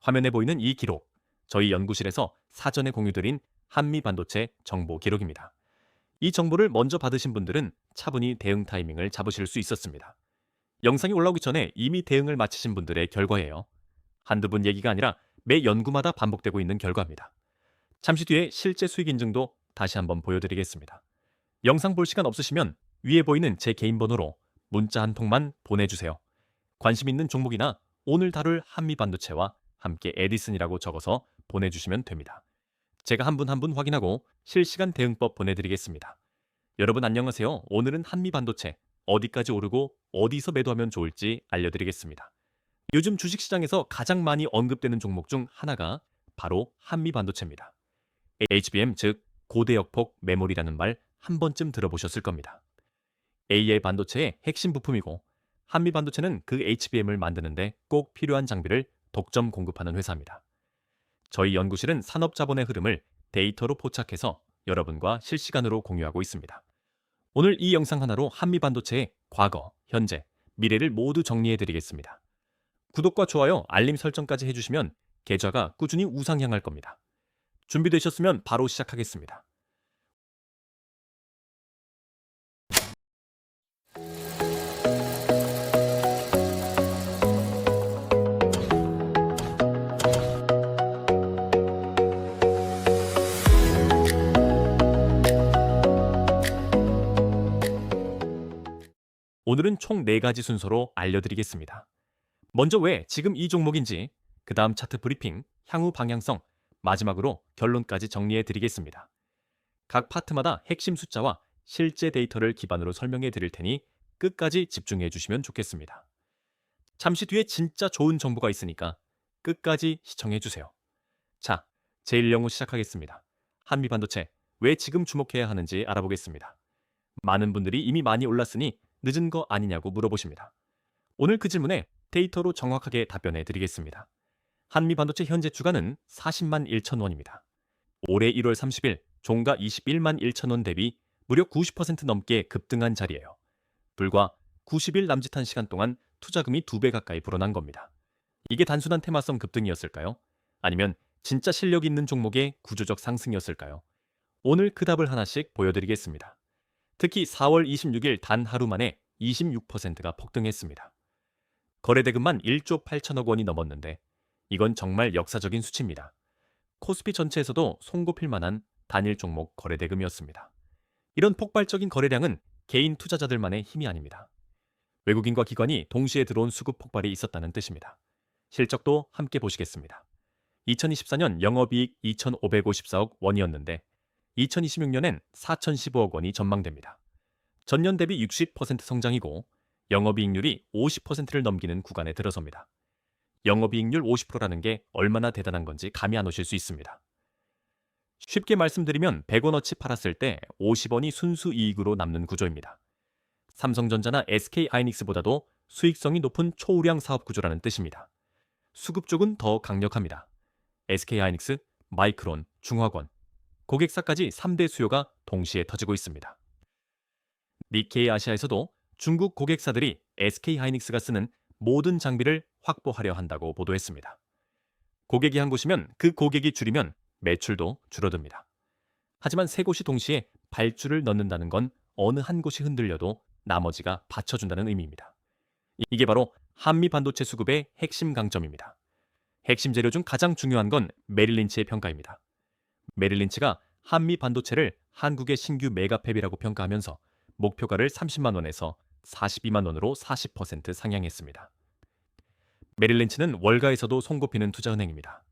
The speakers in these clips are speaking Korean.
화면에 보이는 이 기록, 저희 연구실에서 사전에 공유드린 한미반도체 정보 기록입니다. 이 정보를 먼저 받으신 분들은 차분히 대응 타이밍을 잡으실 수 있었습니다. 영상이 올라오기 전에 이미 대응을 마치신 분들의 결과예요. 한두 분 얘기가 아니라 매 연구마다 반복되고 있는 결과입니다. 잠시 뒤에 실제 수익 인증도 다시 한번 보여드리겠습니다. 영상 볼 시간 없으시면 위에 보이는 제 개인 번호로 문자 한 통만 보내주세요. 관심 있는 종목이나 오늘 다룰 한미반도체와 함께 에디슨이라고 적어서 보내주시면 됩니다. 제가 한 분 한 분 확인하고 실시간 대응법 보내드리겠습니다. 여러분 안녕하세요. 오늘은 한미반도체 어디까지 오르고 어디서 매도하면 좋을지 알려드리겠습니다. 요즘 주식시장에서 가장 많이 언급되는 종목 중 하나가 바로 한미반도체입니다. HBM 즉 고대역폭 메모리라는 말 한 번쯤 들어보셨을 겁니다. AI 반도체의 핵심 부품이고 한미반도체는 그 HBM을 만드는데 꼭 필요한 장비를 독점 공급하는 회사입니다. 저희 연구실은 산업자본의 흐름을 데이터로 포착해서 여러분과 실시간으로 공유하고 있습니다. 오늘 이 영상 하나로 한미반도체의 과거, 현재, 미래를 모두 정리해드리겠습니다. 구독과 좋아요, 알림 설정까지 해주시면 계좌가 꾸준히 우상향할 겁니다. 준비되셨으면 바로 시작하겠습니다. 오늘은 총 4가지 순서로 알려드리겠습니다. 먼저 왜 지금 이 종목인지, 그 다음 차트 브리핑, 향후 방향성, 마지막으로 결론까지 정리해드리겠습니다. 각 파트마다 핵심 숫자와 실제 데이터를 기반으로 설명해 드릴 테니 끝까지 집중해 주시면 좋겠습니다. 잠시 뒤에 진짜 좋은 정보가 있으니까 끝까지 시청해 주세요. 자, 제1영우 시작하겠습니다. 한미반도체, 왜 지금 주목해야 하는지 알아보겠습니다. 많은 분들이 이미 많이 올랐으니 늦은 거 아니냐고 물어보십니다. 오늘 그 질문에 데이터로 정확하게 답변해 드리겠습니다. 한미반도체 현재 주가는 40만 1천 원입니다. 올해 1월 30일 종가 21만 1천 원 대비 무려 90% 넘게 급등한 자리예요. 불과 90일 남짓한 시간 동안 투자금이 2배 가까이 불어난 겁니다. 이게 단순한 테마성 급등이었을까요? 아니면 진짜 실력 있는 종목의 구조적 상승이었을까요? 오늘 그 답을 하나씩 보여드리겠습니다. 특히 4월 26일 단 하루 만에 26%가 폭등했습니다. 거래대금만 1조 8천억 원이 넘었는데 이건 정말 역사적인 수치입니다. 코스피 전체에서도 손꼽힐 만한 단일 종목 거래대금이었습니다. 이런 폭발적인 거래량은 개인 투자자들만의 힘이 아닙니다. 외국인과 기관이 동시에 들어온 수급 폭발이 있었다는 뜻입니다. 실적도 함께 보시겠습니다. 2024년 영업이익 2,554억 원이었는데 2026년엔 4,015억 원이 전망됩니다. 전년 대비 60% 성장이고 영업이익률이 50%를 넘기는 구간에 들어섭니다. 영업이익률 50%라는 게 얼마나 대단한 건지 감이 안 오실 수 있습니다. 쉽게 말씀드리면 100원어치 팔았을 때 50원이 순수 이익으로 남는 구조입니다. 삼성전자나 SK하이닉스보다도 수익성이 높은 초우량 사업 구조라는 뜻입니다. 수급 쪽은 더 강력합니다. SK하이닉스, 마이크론, 중화권, 고객사까지 3대 수요가 동시에 터지고 있습니다. 니케이 아시아에서도 중국 고객사들이 SK하이닉스가 쓰는 모든 장비를 확보하려 한다고 보도했습니다. 고객이 한 곳이면 그 고객이 줄이면 매출도 줄어듭니다. 하지만 세 곳이 동시에 발주를 넣는다는 건 어느 한 곳이 흔들려도 나머지가 받쳐준다는 의미입니다. 이게 바로 한미 반도체 수급의 핵심 강점입니다. 핵심 재료 중 가장 중요한 건 메릴린치의 평가입니다. 메릴린치가 한미 반도체를 한국의 신규 메가팹이라고 평가하면서 목표가를 30만 원에서 42만 원으로 40% 상향했습니다. 메릴린치는 월가에서도 손꼽히는 투자은행입니다.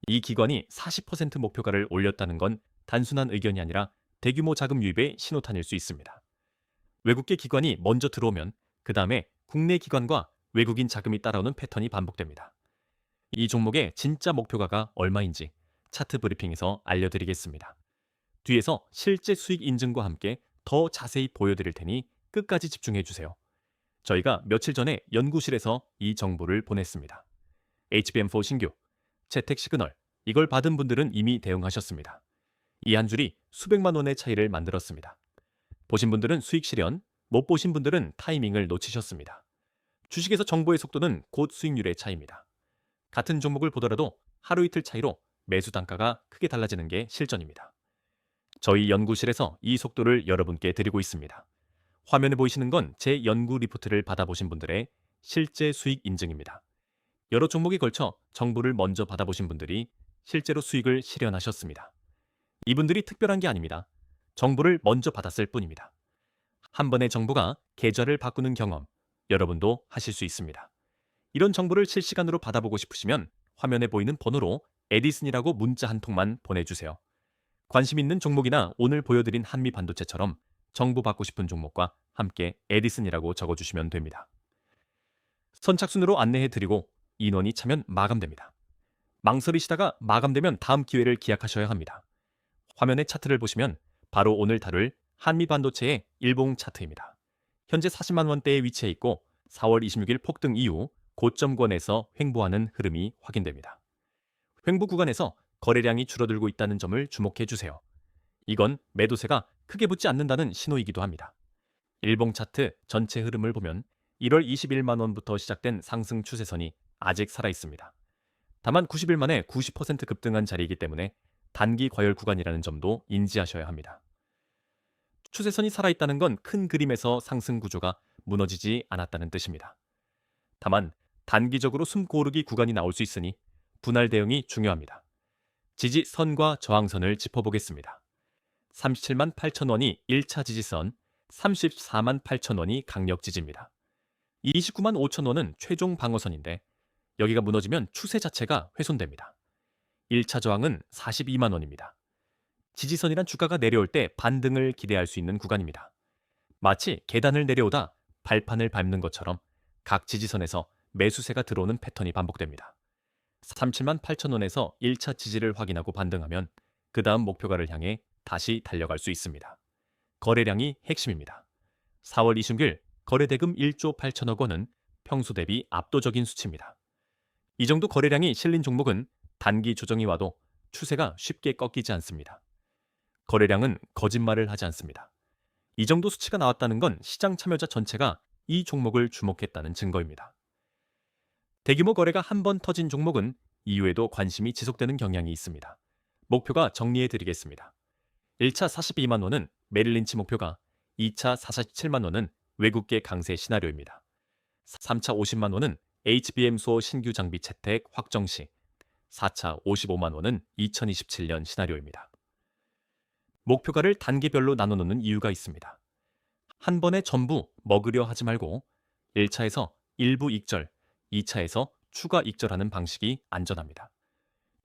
이 기관이 40% 목표가를 올렸다는 건 단순한 의견이 아니라 대규모 자금 유입의 신호탄일 수 있습니다. 외국계 기관이 먼저 들어오면 그 다음에 국내 기관과 외국인 자금이 따라오는 패턴이 반복됩니다. 이 종목의 진짜 목표가가 얼마인지 차트 브리핑에서 알려드리겠습니다. 뒤에서 실제 수익 인증과 함께 더 자세히 보여드릴 테니 끝까지 집중해주세요. 저희가 며칠 전에 연구실에서 이 정보를 보냈습니다. HBM4 신규, 채택 시그널, 이걸 받은 분들은 이미 대응하셨습니다. 이 한 줄이 수백만 원의 차이를 만들었습니다. 보신 분들은 수익 실현, 못 보신 분들은 타이밍을 놓치셨습니다. 주식에서 정보의 속도는 곧 수익률의 차이입니다. 같은 종목을 보더라도 하루 이틀 차이로 매수 단가가 크게 달라지는 게 실전입니다. 저희 연구실에서 이 속도를 여러분께 드리고 있습니다. 화면에 보이시는 건 제 연구 리포트를 받아보신 분들의 실제 수익 인증입니다. 여러 종목에 걸쳐 정보를 먼저 받아보신 분들이 실제로 수익을 실현하셨습니다. 이분들이 특별한 게 아닙니다. 정보를 먼저 받았을 뿐입니다. 한 번의 정보가 계좌를 바꾸는 경험, 여러분도 하실 수 있습니다. 이런 정보를 실시간으로 받아보고 싶으시면 화면에 보이는 번호로 에디슨이라고 문자 한 통만 보내주세요. 관심 있는 종목이나 오늘 보여드린 한미반도체처럼 정보 받고 싶은 종목과 함께 에디슨이라고 적어주시면 됩니다. 선착순으로 안내해드리고 인원이 차면 마감됩니다. 망설이시다가 마감되면 다음 기회를 기약하셔야 합니다. 화면의 차트를 보시면 바로 오늘 다룰 한미반도체의 일봉 차트입니다. 현재 40만 원대에 위치해 있고 4월 26일 폭등 이후 고점권에서 횡보하는 흐름이 확인됩니다. 횡보 구간에서 거래량이 줄어들고 있다는 점을 주목해 주세요. 이건 매도세가 크게 붙지 않는다는 신호이기도 합니다. 일봉 차트 전체 흐름을 보면 1월 21만 원부터 시작된 상승 추세선이 아직 살아 있습니다. 다만 90일 만에 90% 급등한 자리이기 때문에 단기 과열 구간이라는 점도 인지하셔야 합니다. 추세선이 살아있다는 건 큰 그림에서 상승 구조가 무너지지 않았다는 뜻입니다. 다만 단기적으로 숨 고르기 구간이 나올 수 있으니 분할 대응이 중요합니다. 지지선과 저항선을 짚어보겠습니다. 37만 8천 원이 1차 지지선, 34만 8천 원이 강력 지지입니다. 29만 5천 원은 최종 방어선인데 여기가 무너지면 추세 자체가 훼손됩니다. 1차 저항은 42만 원입니다. 지지선이란 주가가 내려올 때 반등을 기대할 수 있는 구간입니다. 마치 계단을 내려오다 발판을 밟는 것처럼 각 지지선에서 매수세가 들어오는 패턴이 반복됩니다. 37만 8천 원에서 1차 지지를 확인하고 반등하면 그 다음 목표가를 향해 다시 달려갈 수 있습니다. 거래량이 핵심입니다. 4월 26일 거래대금 1조 8천억 원은 평소 대비 압도적인 수치입니다. 이 정도 거래량이 실린 종목은 단기 조정이 와도 추세가 쉽게 꺾이지 않습니다. 거래량은 거짓말을 하지 않습니다. 이 정도 수치가 나왔다는 건 시장 참여자 전체가 이 종목을 주목했다는 증거입니다. 대규모 거래가 한 번 터진 종목은 이후에도 관심이 지속되는 경향이 있습니다. 목표가 정리해드리겠습니다. 1차 42만 원은 메릴린치 목표가, 2차 47만 원은 외국계 강세 시나리오입니다. 3차 50만 원은 HBM 수호 신규 장비 채택 확정 시, 4차 55만 원은 2027년 시나리오입니다. 목표가를 단계별로 나눠놓는 이유가 있습니다. 한 번에 전부 먹으려 하지 말고 1차에서 일부 익절, 2차에서 추가 익절하는 방식이 안전합니다.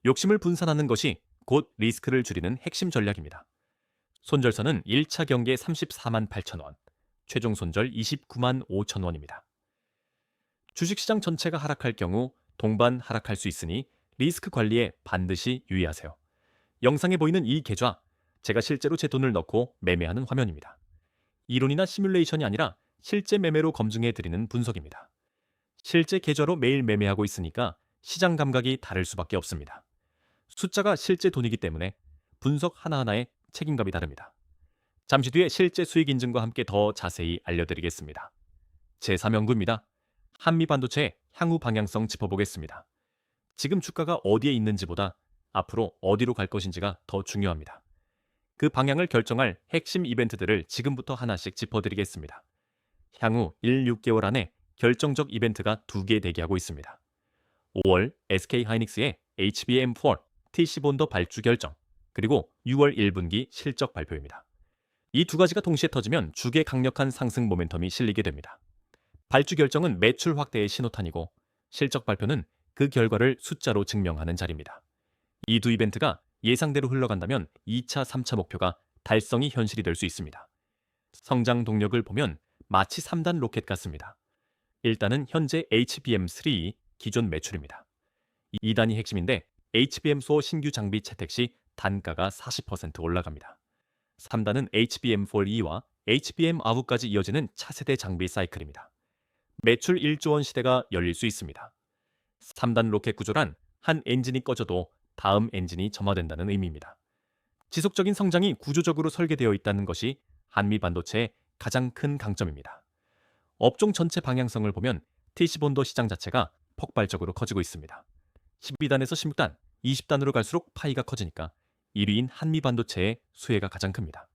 욕심을 분산하는 것이 곧 리스크를 줄이는 핵심 전략입니다. 손절선은 1차 경계 34만 8천 원, 최종 손절 29만 5천 원입니다. 주식시장 전체가 하락할 경우 동반 하락할 수 있으니 리스크 관리에 반드시 유의하세요. 영상에 보이는 이 계좌, 제가 실제로 제 돈을 넣고 매매하는 화면입니다. 이론이나 시뮬레이션이 아니라 실제 매매로 검증해드리는 분석입니다. 실제 계좌로 매일 매매하고 있으니까 시장 감각이 다를 수밖에 없습니다. 숫자가 실제 돈이기 때문에 분석 하나하나에 책임감이 다릅니다. 잠시 뒤에 실제 수익 인증과 함께 더 자세히 알려드리겠습니다. 제3연구입니다. 한미반도체의 향후 방향성 짚어보겠습니다. 지금 주가가 어디에 있는지보다 앞으로 어디로 갈 것인지가 더 중요합니다. 그 방향을 결정할 핵심 이벤트들을 지금부터 하나씩 짚어드리겠습니다. 향후 1-6개월 안에 결정적 이벤트가 2개 대기하고 있습니다. 5월 SK하이닉스의 HBM4 TC본더 발주 결정, 그리고 6월 1분기 실적 발표입니다. 이 두 가지가 동시에 터지면 주계 강력한 상승 모멘텀이 실리게 됩니다. 발주 결정은 매출 확대의 신호탄이고 실적 발표는 그 결과를 숫자로 증명하는 자리입니다. 이 두 이벤트가 예상대로 흘러간다면 2차, 3차 목표가 달성이 현실이 될 수 있습니다. 성장 동력을 보면 마치 3단 로켓 같습니다. 1단은 현재 HBM3 기존 매출입니다. 2단이 핵심인데 HBM4 신규 장비 채택 시 단가가 40% 올라갑니다. 3단은 HBM4E와 HBM9까지 이어지는 차세대 장비 사이클입니다. 매출 1조 원 시대가 열릴 수 있습니다. 3단 로켓 구조란 한 엔진이 꺼져도 다음 엔진이 점화된다는 의미입니다. 지속적인 성장이 구조적으로 설계되어 있다는 것이 한미 반도체의 가장 큰 강점입니다. 업종 전체 방향성을 보면 TC본더 시장 자체가 폭발적으로 커지고 있습니다. 12단에서 16단, 20단으로 갈수록 파이가 커지니까 1위인 한미반도체의 수혜가 가장 큽니다.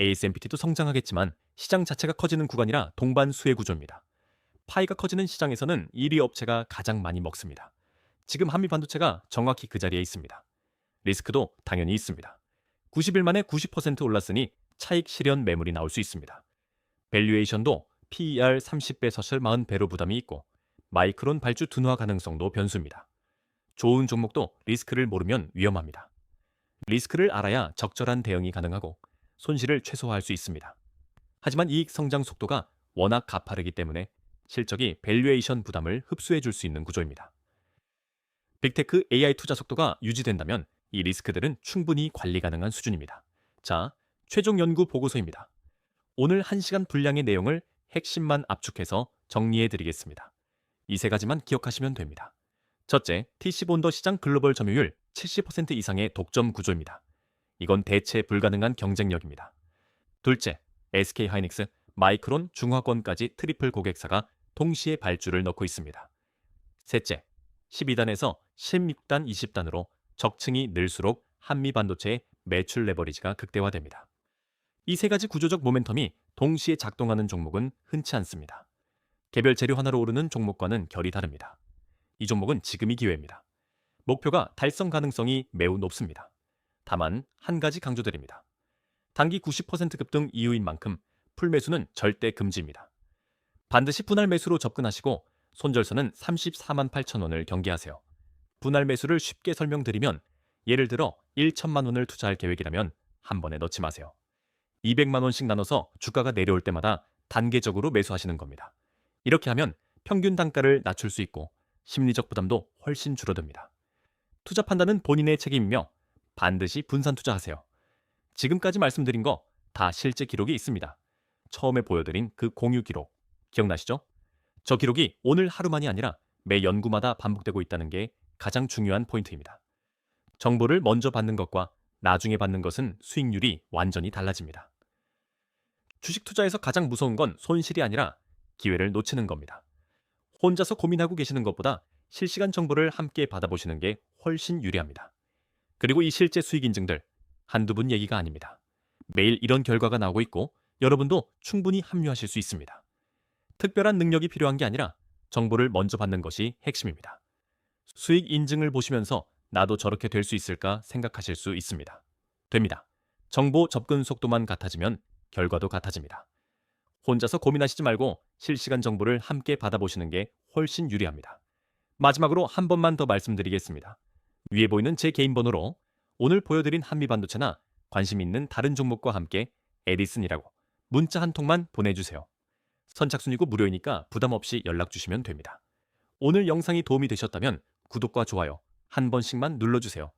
ASMPT도 성장하겠지만 시장 자체가 커지는 구간이라 동반 수혜 구조입니다. 파이가 커지는 시장에서는 1위 업체가 가장 많이 먹습니다. 지금 한미반도체가 정확히 그 자리에 있습니다. 리스크도 당연히 있습니다. 90일 만에 90% 올랐으니 차익 실현 매물이 나올 수 있습니다. 밸류에이션도 PER 30배 서실 40배로 부담이 있고 마이크론 발주 둔화 가능성도 변수입니다. 좋은 종목도 리스크를 모르면 위험합니다. 리스크를 알아야 적절한 대응이 가능하고 손실을 최소화할 수 있습니다. 하지만 이익 성장 속도가 워낙 가파르기 때문에 실적이 밸류에이션 부담을 흡수해 줄 수 있는 구조입니다. 빅테크 AI 투자 속도가 유지된다면 이 리스크들은 충분히 관리 가능한 수준입니다. 자, 최종 연구 보고서입니다. 오늘 1시간 분량의 내용을 핵심만 압축해서 정리해 드리겠습니다. 이 세 가지만 기억하시면 됩니다. 첫째, TC본더 시장 글로벌 점유율 70% 이상의 독점 구조입니다. 이건 대체 불가능한 경쟁력입니다. 둘째, SK하이닉스, 마이크론, 중화권까지 트리플 고객사가 동시에 발주를 넣고 있습니다. 셋째, 12단에서 16단, 20단으로 적층이 늘수록 한미반도체의 매출 레버리지가 극대화됩니다. 이 세 가지 구조적 모멘텀이 동시에 작동하는 종목은 흔치 않습니다. 개별 재료 하나로 오르는 종목과는 결이 다릅니다. 이 종목은 지금이 기회입니다. 목표가 달성 가능성이 매우 높습니다. 다만 한 가지 강조드립니다. 단기 90% 급등 이후인 만큼 풀매수는 절대 금지입니다. 반드시 분할 매수로 접근하시고 손절선은 34만 8천 원을 경계하세요. 분할 매수를 쉽게 설명드리면 예를 들어 1천만 원을 투자할 계획이라면 한 번에 넣지 마세요. 200만 원씩 나눠서 주가가 내려올 때마다 단계적으로 매수하시는 겁니다. 이렇게 하면 평균 단가를 낮출 수 있고 심리적 부담도 훨씬 줄어듭니다. 투자 판단은 본인의 책임이며 반드시 분산 투자하세요. 지금까지 말씀드린 거 다 실제 기록이 있습니다. 처음에 보여드린 그 공유 기록 기억나시죠? 저 기록이 오늘 하루만이 아니라 매 연구마다 반복되고 있다는 게 가장 중요한 포인트입니다. 정보를 먼저 받는 것과 나중에 받는 것은 수익률이 완전히 달라집니다. 주식 투자에서 가장 무서운 건 손실이 아니라 기회를 놓치는 겁니다. 혼자서 고민하고 계시는 것보다 실시간 정보를 함께 받아보시는 게 훨씬 유리합니다. 그리고 이 실제 수익 인증들 한두 분 얘기가 아닙니다. 매일 이런 결과가 나오고 있고 여러분도 충분히 합류하실 수 있습니다. 특별한 능력이 필요한 게 아니라 정보를 먼저 받는 것이 핵심입니다. 수익 인증을 보시면서 나도 저렇게 될 수 있을까 생각하실 수 있습니다. 됩니다. 정보 접근 속도만 같아지면 결과도 같아집니다. 혼자서 고민하시지 말고 실시간 정보를 함께 받아보시는 게 훨씬 유리합니다. 마지막으로 한 번만 더 말씀드리겠습니다. 위에 보이는 제 개인 번호로 오늘 보여드린 한미반도체나 관심 있는 다른 종목과 함께 에디슨이라고 문자 한 통만 보내주세요. 선착순이고 무료이니까 부담 없이 연락 주시면 됩니다. 오늘 영상이 도움이 되셨다면 구독과 좋아요 한 번씩만 눌러주세요.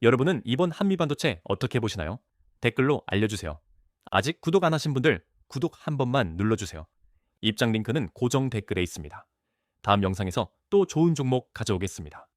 여러분은 이번 한미반도체 어떻게 보시나요? 댓글로 알려주세요. 아직 구독 안 하신 분들 구독 한 번만 눌러주세요. 입장 링크는 고정 댓글에 있습니다. 다음 영상에서 또 좋은 종목 가져오겠습니다.